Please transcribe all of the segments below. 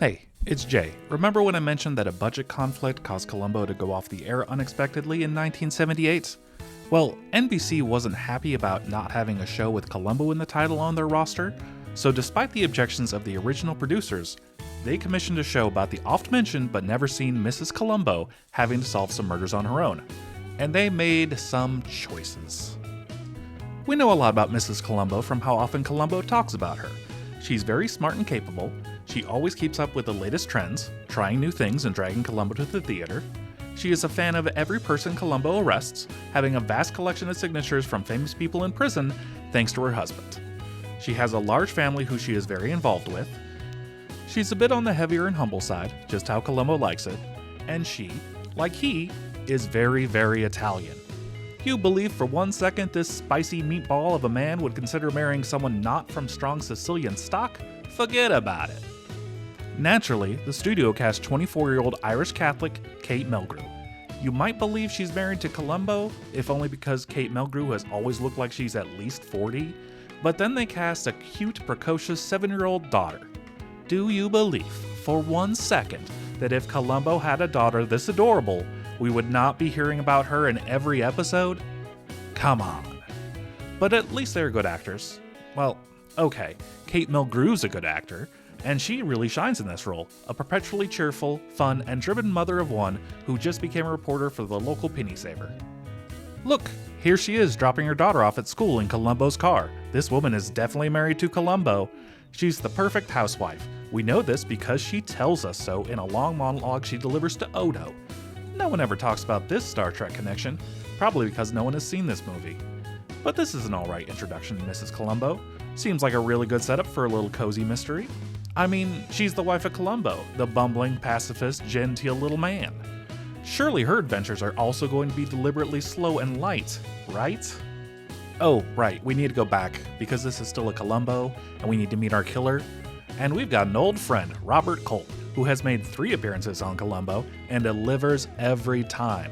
Hey, it's Jay. Remember when I mentioned that a budget conflict caused Columbo to go off the air unexpectedly in 1978? Well, NBC wasn't happy about not having a show with Columbo in the title on their roster, so despite the objections of the original producers, they commissioned a show about the oft-mentioned but never-seen Mrs. Columbo having to solve some murders on her own. And they made some choices. We know a lot about Mrs. Columbo from how often Columbo talks about her. She's very smart and capable. She always keeps up with the latest trends, trying new things and dragging Columbo to the theater. She is a fan of every person Columbo arrests, having a vast collection of signatures from famous people in prison thanks to her husband. She has a large family who she is very involved with. She's a bit on the heavier and humble side, just how Columbo likes it. And she, like he, is very, very Italian. You believe for 1 second this spicy meatball of a man would consider marrying someone not from strong Sicilian stock? Forget about it. Naturally, the studio cast 24-year-old Irish Catholic Kate Mulgrew. You might believe she's married to Columbo, if only because Kate Mulgrew has always looked like she's at least 40, but then they cast a cute, precocious 7-year-old daughter. Do you believe, for 1 second, that if Columbo had a daughter this adorable, we would not be hearing about her in every episode? Come on. But at least they're good actors. Well, okay, Kate Mulgrew's a good actor, and she really shines in this role, a perpetually cheerful, fun, and driven mother of one who just became a reporter for the local penny saver. Look, here she is dropping her daughter off at school in Columbo's car. This woman is definitely married to Columbo. She's the perfect housewife. We know this because she tells us so in a long monologue she delivers to Odo. No one ever talks about this Star Trek connection, probably because no one has seen this movie. But this is an alright introduction to Mrs. Columbo. Seems like a really good setup for a little cozy mystery. I mean, she's the wife of Columbo, the bumbling, pacifist, genteel little man. Surely her adventures are also going to be deliberately slow and light, right? Oh, right, we need to go back, because this is still a Columbo, and we need to meet our killer. And we've got an old friend, Robert Culp, who has made 3 appearances on Columbo, and delivers every time.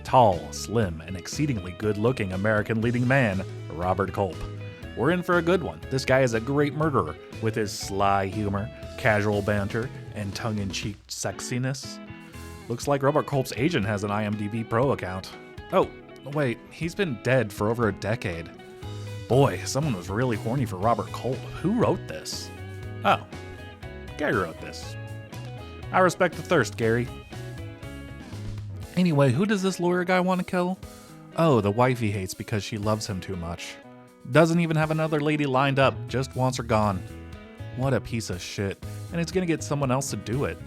Tall, slim, and exceedingly good-looking American leading man, Robert Culp. We're in for a good one. This guy is a great murderer, with his sly humor, casual banter, and tongue-in-cheek sexiness. Looks like Robert Culp's agent has an IMDb Pro account. Oh, wait, he's been dead for over a decade. Boy, someone was really horny for Robert Culp. Who wrote this? Oh, Gary wrote this. I respect the thirst, Gary. Anyway, who does this lawyer guy want to kill? Oh, the wife he hates because she loves him too much. Doesn't even have another lady lined up, just wants her gone. What a piece of shit, and it's gonna get someone else to do it.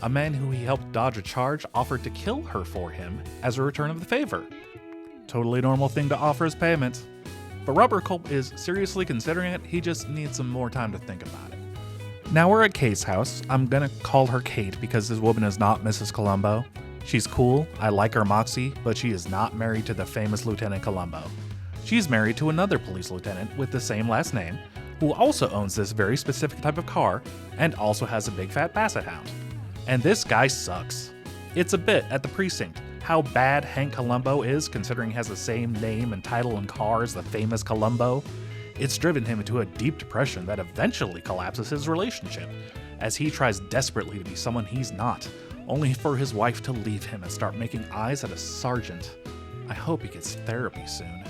A man who he helped dodge a charge offered to kill her for him as a return of the favor. Totally normal thing to offer as payment. But Robert Culp is seriously considering it, he just needs some more time to think about it. Now we're at Kate's house. I'm gonna call her Kate because this woman is not Mrs. Columbo. She's cool, I like her moxie, but she is not married to the famous Lieutenant Columbo. She's married to another police lieutenant with the same last name, who also owns this very specific type of car, and also has a big fat basset hound. And this guy sucks. It's a bit at the precinct how bad Hank Columbo is considering he has the same name and title and car as the famous Columbo. It's driven him into a deep depression that eventually collapses his relationship, as he tries desperately to be someone he's not, only for his wife to leave him and start making eyes at a sergeant. I hope he gets therapy soon.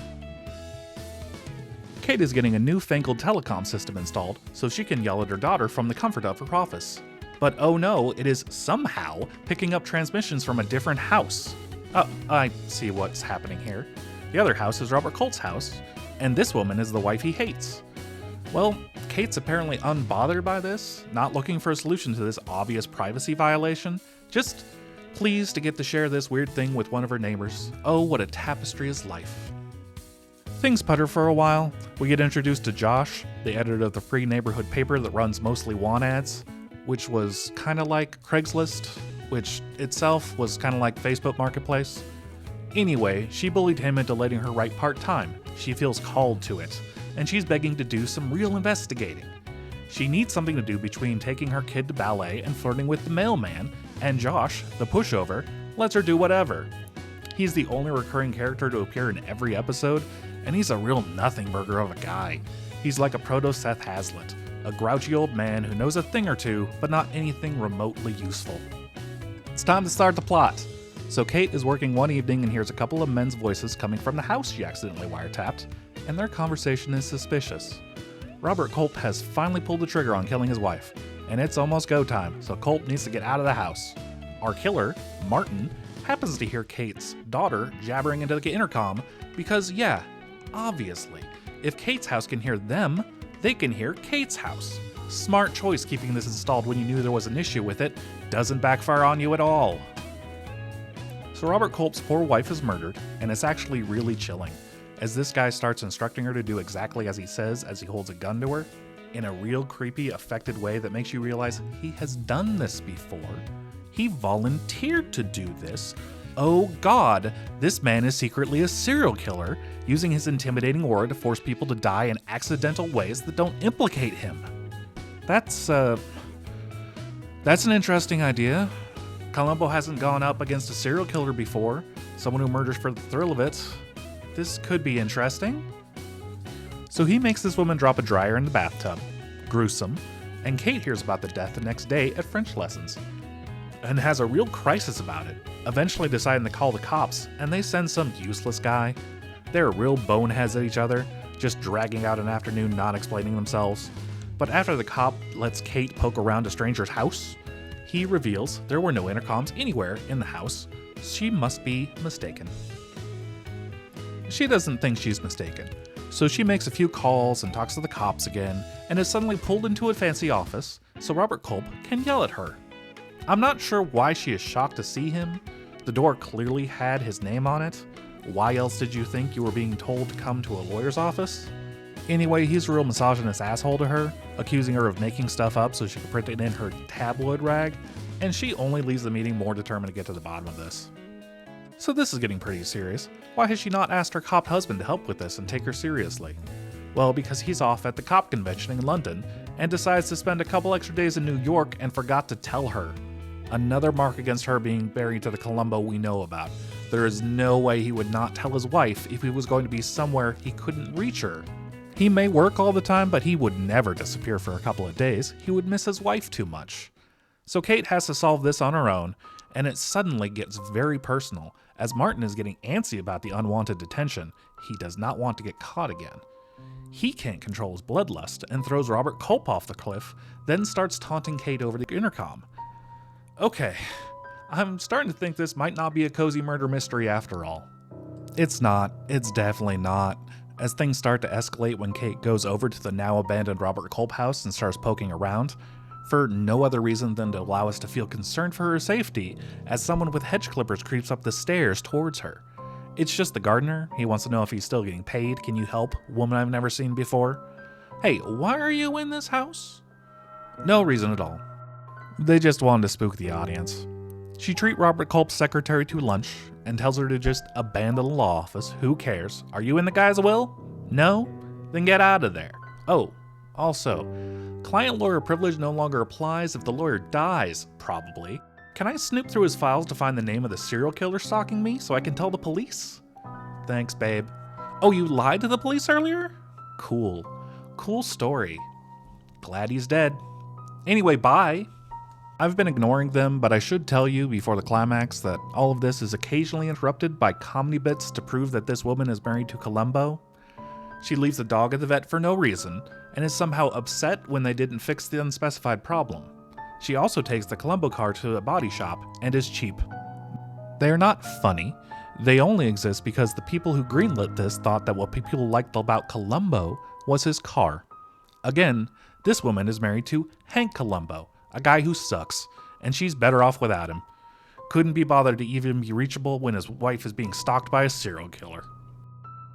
Kate is getting a newfangled telecom system installed so she can yell at her daughter from the comfort of her office. But oh no, it is somehow picking up transmissions from a different house. Oh, I see what's happening here. The other house is Robert Culp's house, and this woman is the wife he hates. Well, Kate's apparently unbothered by this, not looking for a solution to this obvious privacy violation, just pleased to get to share this weird thing with one of her neighbors. Oh, what a tapestry is life. Things putter for a while. We get introduced to Josh, the editor of the free neighborhood paper that runs mostly want ads, which was kind of like Craigslist, which itself was kind of like Facebook Marketplace. Anyway, she bullied him into letting her write part-time. She feels called to it, and she's begging to do some real investigating. She needs something to do between taking her kid to ballet and flirting with the mailman, and Josh, the pushover, lets her do whatever. He's the only recurring character to appear in every episode, and he's a real nothing burger of a guy. He's like a proto-Seth Hazlitt, a grouchy old man who knows a thing or two, but not anything remotely useful. It's time to start the plot. So Kate is working one evening and hears a couple of men's voices coming from the house she accidentally wiretapped, and their conversation is suspicious. Robert Culp has finally pulled the trigger on killing his wife, and it's almost go time, so Culp needs to get out of the house. Our killer, Martin, happens to hear Kate's daughter jabbering into the intercom because, yeah, obviously, if Kate's house can hear them, they can hear Kate's house. Smart choice keeping this installed when you knew there was an issue with it. Doesn't backfire on you at all. So Robert Culp's poor wife is murdered, and it's actually really chilling, as this guy starts instructing her to do exactly as he says as he holds a gun to her, in a real creepy, affected way that makes you realize he has done this before. He volunteered to do this. Oh god, this man is secretly a serial killer, using his intimidating aura to force people to die in accidental ways that don't implicate him. That's an interesting idea. Columbo hasn't gone up against a serial killer before, someone who murders for the thrill of it. This could be interesting. So he makes this woman drop a dryer in the bathtub. Gruesome. And Kate hears about the death the next day at French lessons, and has a real crisis about it, eventually deciding to call the cops, and they send some useless guy. They're real boneheads at each other, just dragging out an afternoon not explaining themselves. But after the cop lets Kate poke around a stranger's house, he reveals there were no intercoms anywhere in the house. She must be mistaken. She doesn't think she's mistaken, so she makes a few calls and talks to the cops again, and is suddenly pulled into a fancy office so Robert Culp can yell at her. I'm not sure why she is shocked to see him. The door clearly had his name on it. Why else did you think you were being told to come to a lawyer's office? Anyway, he's a real misogynist asshole to her, accusing her of making stuff up so she can print it in her tabloid rag, and she only leaves the meeting more determined to get to the bottom of this. So this is getting pretty serious. Why has she not asked her cop husband to help with this and take her seriously? Well, because he's off at the cop convention in London, and decides to spend a couple extra days in New York and forgot to tell her. Another mark against her being buried to the Columbo we know about. There is no way he would not tell his wife if he was going to be somewhere he couldn't reach her. He may work all the time, but he would never disappear for a couple of days. He would miss his wife too much. So Kate has to solve this on her own, and it suddenly gets very personal, as Martin is getting antsy about the unwanted detention. He does not want to get caught again. He can't control his bloodlust and throws Robert Culp off the cliff, then starts taunting Kate over the intercom. Okay, I'm starting to think this might not be a cozy murder mystery after all. It's not. It's definitely not. As things start to escalate when Kate goes over to the now abandoned Robert Culp house and starts poking around, for no other reason than to allow us to feel concerned for her safety, as someone with hedge clippers creeps up the stairs towards her. It's just the gardener. He wants to know if he's still getting paid. Can you help, woman I've never seen before? Hey, why are you in this house? No reason at all. They just wanted to spook the audience. She treats Robert Culp's secretary to lunch and tells her to just abandon the law office. Who cares? Are you in the guy's will? No? Then get out of there. Oh, also, client-lawyer privilege no longer applies if the lawyer dies, probably. Can I snoop through his files to find the name of the serial killer stalking me so I can tell the police? Thanks, babe. Oh, you lied to the police earlier? Cool. Cool story. Glad he's dead. Anyway, bye. I've been ignoring them, but I should tell you before the climax that all of this is occasionally interrupted by comedy bits to prove that this woman is married to Columbo. She leaves the dog at the vet for no reason, and is somehow upset when they didn't fix the unspecified problem. She also takes the Columbo car to a body shop and is cheap. They are not funny. They only exist because the people who greenlit this thought that what people liked about Columbo was his car. Again, this woman is married to Hank Columbo, a guy who sucks, and she's better off without him. Couldn't be bothered to even be reachable when his wife is being stalked by a serial killer.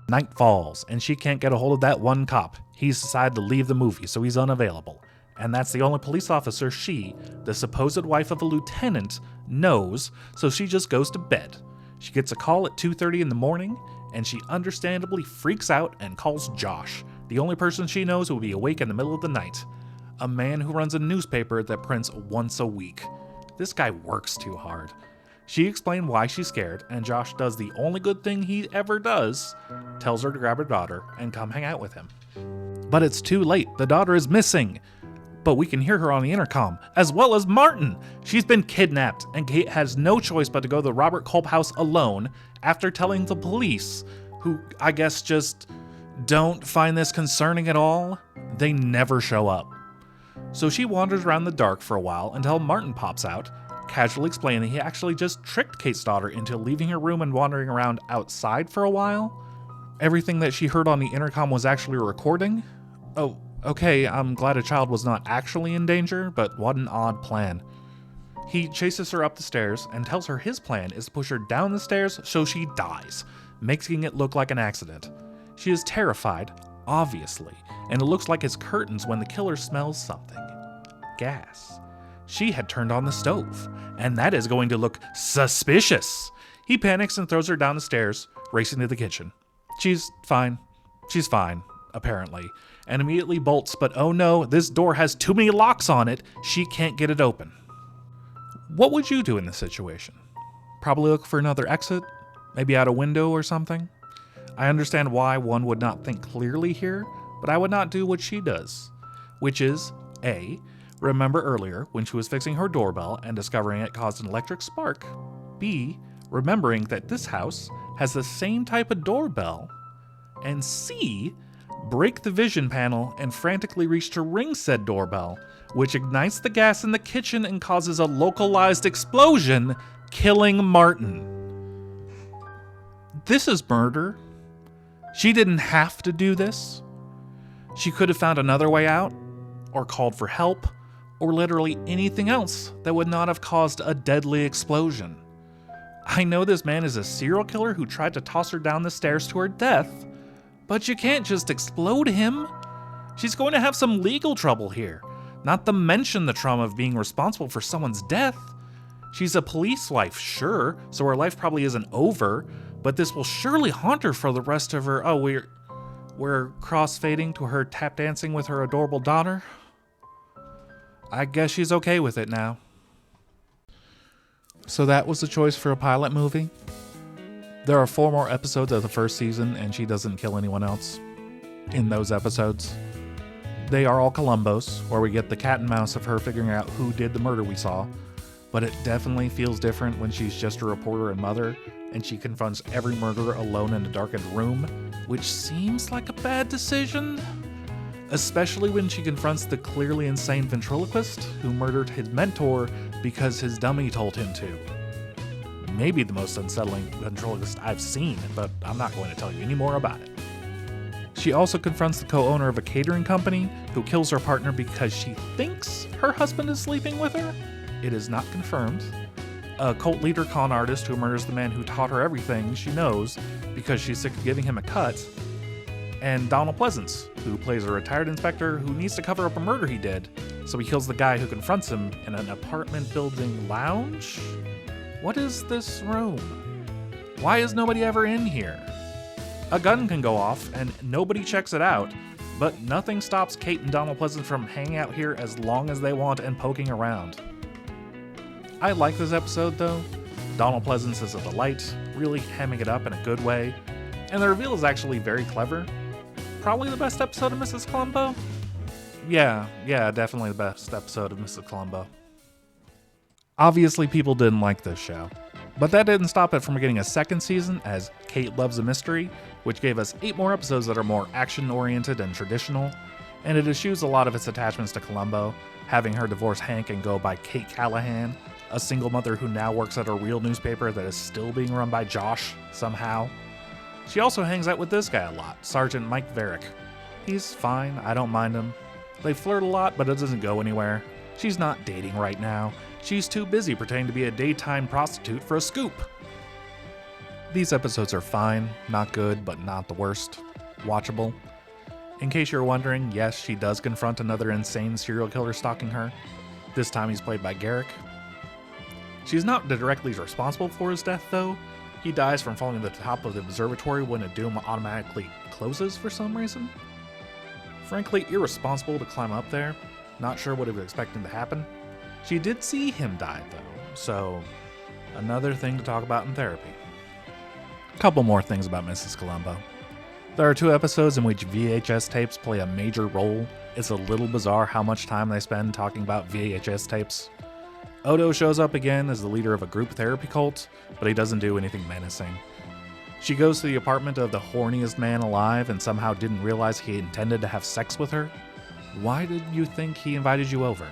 Night falls, and she can't get a hold of that one cop. He's decided to leave the movie, so he's unavailable. And that's the only police officer she, the supposed wife of a lieutenant, knows, so she just goes to bed. She gets a call at 2:30 in the morning, and she understandably freaks out and calls Josh, the only person she knows who will be awake in the middle of the night. A man who runs a newspaper that prints once a week. This guy works too hard. She explained why she's scared, and Josh does the only good thing he ever does, tells her to grab her daughter and come hang out with him. But it's too late. The daughter is missing. But we can hear her on the intercom, as well as Martin. She's been kidnapped, and Kate has no choice but to go to the Robert Culp house alone after telling the police, who I guess just don't find this concerning at all. They never show up. So she wanders around the dark for a while until Martin pops out, casually explaining that he actually just tricked Kate's daughter into leaving her room and wandering around outside for a while. Everything that she heard on the intercom was actually a recording. Oh, okay, I'm glad a child was not actually in danger, but what an odd plan. He chases her up the stairs and tells her his plan is to push her down the stairs so she dies, making it look like an accident. She is terrified, obviously, and it looks like his curtains when the killer smells something. Gas. She had turned on the stove, and that is going to look suspicious. He panics and throws her down the stairs, racing to the kitchen. She's fine, apparently, and immediately bolts, but oh no, this door has too many locks on it, she can't get it open. What would you do in this situation? Probably look for another exit? Maybe out a window or something? I understand why one would not think clearly here, but I would not do what she does, which is A, remember earlier when she was fixing her doorbell and discovering it caused an electric spark. B, remembering that this house has the same type of doorbell. And C, break the vision panel and frantically reach to ring said doorbell, which ignites the gas in the kitchen and causes a localized explosion, killing Martin. This is murder. She didn't have to do this. She could have found another way out, or called for help, or literally anything else that would not have caused a deadly explosion. I know this man is a serial killer who tried to toss her down the stairs to her death, but you can't just explode him. She's going to have some legal trouble here, not to mention the trauma of being responsible for someone's death. She's a police wife, sure, so her life probably isn't over, but this will surely haunt her for the rest of her. Oh, we're cross-fading to her tap dancing with her adorable daughter. I guess she's okay with it now. So that was the choice for a pilot movie. There are 4 more episodes of the first season, and she doesn't kill anyone else in those episodes. They are all Columbos, where we get the cat and mouse of her figuring out who did the murder we saw, but it definitely feels different when she's just a reporter and mother, and she confronts every murderer alone in a darkened room, which seems like a bad decision. Especially when she confronts the clearly insane ventriloquist who murdered his mentor because his dummy told him to. Maybe the most unsettling ventriloquist I've seen, but I'm not going to tell you any more about it. She also confronts the co-owner of a catering company who kills her partner because she thinks her husband is sleeping with her. It is not confirmed. A cult leader con artist who murders the man who taught her everything she knows because she's sick of giving him a cut. And Donald Pleasance, who plays a retired inspector who needs to cover up a murder he did, so he kills the guy who confronts him in an apartment building lounge? What is this room? Why is nobody ever in here? A gun can go off and nobody checks it out, but nothing stops Kate and Donald Pleasance from hanging out here as long as they want and poking around. I like this episode though. Donald Pleasance is a delight, really hamming it up in a good way, and the reveal is actually very clever. Probably the best episode of Mrs. Columbo? Yeah, definitely the best episode of Mrs. Columbo. Obviously, people didn't like this show, but that didn't stop it from getting a second season as Kate Loves a Mystery, which gave us 8 more episodes that are more action-oriented and traditional, and it eschews a lot of its attachments to Columbo, having her divorce Hank and go by Kate Callahan, a single mother who now works at a real newspaper that is still being run by Josh, somehow. She also hangs out with this guy a lot, Sergeant Mike Varick. He's fine, I don't mind him. They flirt a lot, but it doesn't go anywhere. She's not dating right now. She's too busy pretending to be a daytime prostitute for a scoop. These episodes are fine, not good, but not the worst. Watchable. In case you're wondering, yes, she does confront another insane serial killer stalking her. This time he's played by Garrick. She's not directly responsible for his death, though. He dies from falling to the top of the observatory when a dome automatically closes for some reason. Frankly, irresponsible to climb up there. Not sure what he was expecting to happen. She did see him die, though, so another thing to talk about in therapy. Couple more things about Mrs. Columbo. There are 2 episodes in which VHS tapes play a major role. It's a little bizarre how much time they spend talking about VHS tapes. Odo shows up again as the leader of a group therapy cult, but he doesn't do anything menacing. She goes to the apartment of the horniest man alive and somehow didn't realize he intended to have sex with her. Why did you think he invited you over?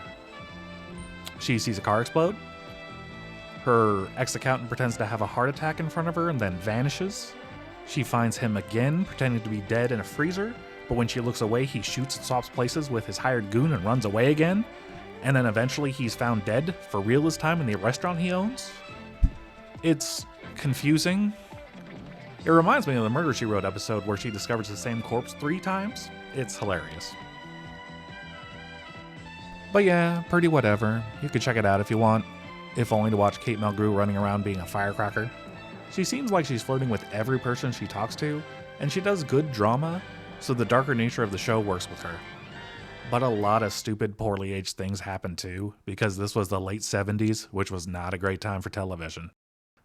She sees a car explode. Her ex-accountant pretends to have a heart attack in front of her and then vanishes. She finds him again, pretending to be dead in a freezer, but when she looks away, he shoots and swaps places with his hired goon and runs away again. And then eventually he's found dead for real this time in the restaurant he owns. It's confusing. It reminds me of the Murder, She Wrote episode where she discovers the same corpse 3 times. It's hilarious. But yeah, pretty whatever. You can check it out if you want, if only to watch Kate Mulgrew running around being a firecracker. She seems like she's flirting with every person she talks to, and she does good drama, so the darker nature of the show works with her. But a lot of stupid, poorly aged things happen too, because this was the late 70s, which was not a great time for television.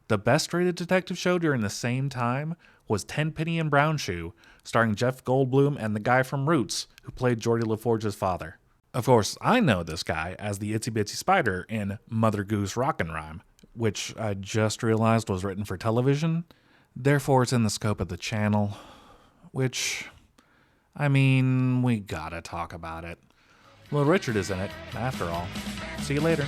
The best rated detective show during the same time was Tenpenny and Brown Shoe, starring Jeff Goldblum and the guy from Roots, who played Geordie LaForge's father. Of course, I know this guy as the Itsy Bitsy Spider in Mother Goose Rockin' Rhyme, which I just realized was written for television, therefore it's in the scope of the channel, which, I mean, we gotta talk about it. Little Richard is in it, after all. See you later.